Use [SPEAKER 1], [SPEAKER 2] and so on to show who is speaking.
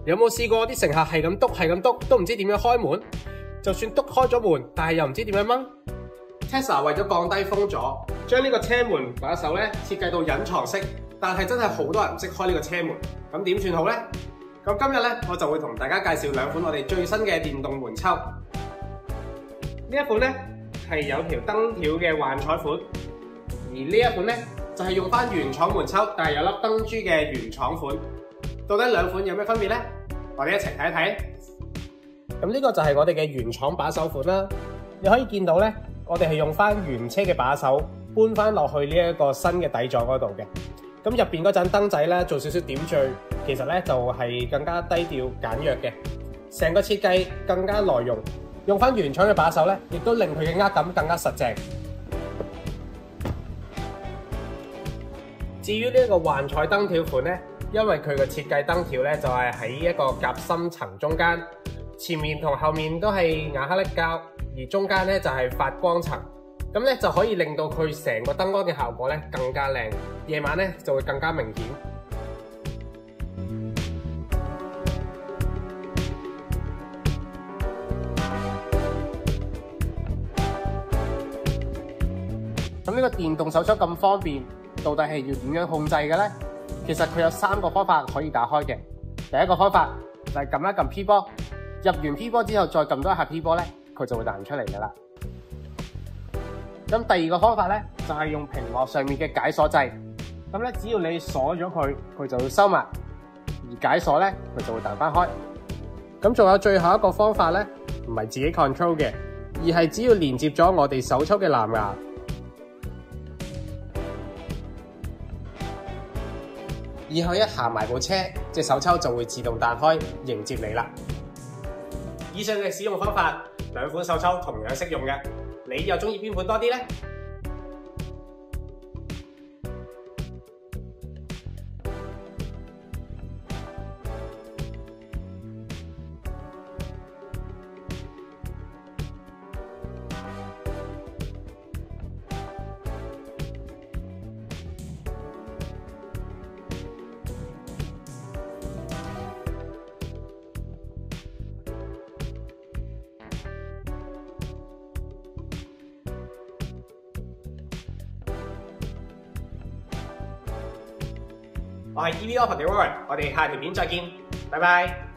[SPEAKER 1] 有冇試過啲乘客係咁篤，都唔知點樣開門？就算篤開咗門，但係又唔知點樣掹。Tesla 為咗降低風阻，將呢個車門把手咧設計到隱藏式，但係真係好多人唔識開呢個車門，咁點算好呢？咁今日咧我就會同大家介紹兩款我哋最新嘅電動門抽。呢一款咧係有條燈條嘅幻彩款，而呢一款咧就係用翻原廠門抽，但係有粒燈珠嘅原廠款。到底兩款有咩分別呢？我哋一齊睇一睇。咁呢個就係我哋嘅原廠把手款啦。你可以見到咧，我哋係用翻原車嘅把手搬翻落去呢一個新嘅底座嗰度嘅。咁入邊嗰盞燈仔咧做少少點綴，其實咧就係更加低調簡約嘅。成個設計更加耐用，用翻原廠嘅把手咧，亦都令佢嘅握感更加實淨。至於呢一個幻彩燈條款咧，因為佢嘅設計燈條咧就係喺一個夾心層中間，前面同後面都係亞克力膠，而中間咧就係發光層，咁咧就可以令到佢成個燈光嘅效果咧更加靚，夜晚咧就會更加明顯。咁呢個電動手抽咁方便，到底係要點樣控制嘅呢？其實佢有3個方法可以打開嘅。第一個方法就係撳一撳 P 波，入完 P 波之後再撳多一下 P 波咧，佢就會彈出嚟噶啦。咁第二個方法咧就係用屏幕上面嘅解鎖掣。咁咧只要你鎖咗佢，佢就會收埋；而解鎖咧，佢就會彈翻開。咁仲有最後一個方法咧，唔係自己 control 嘅，而係只要連接咗我哋手抽嘅藍牙。以後一行埋部車，隻手抽就會自動彈開迎接你啦。以上嘅使用方法，兩款手抽同樣適用嘅，你又中意邊款多啲呢？我係 EV Offer 嘅 Warren，我哋下條片再見，拜拜。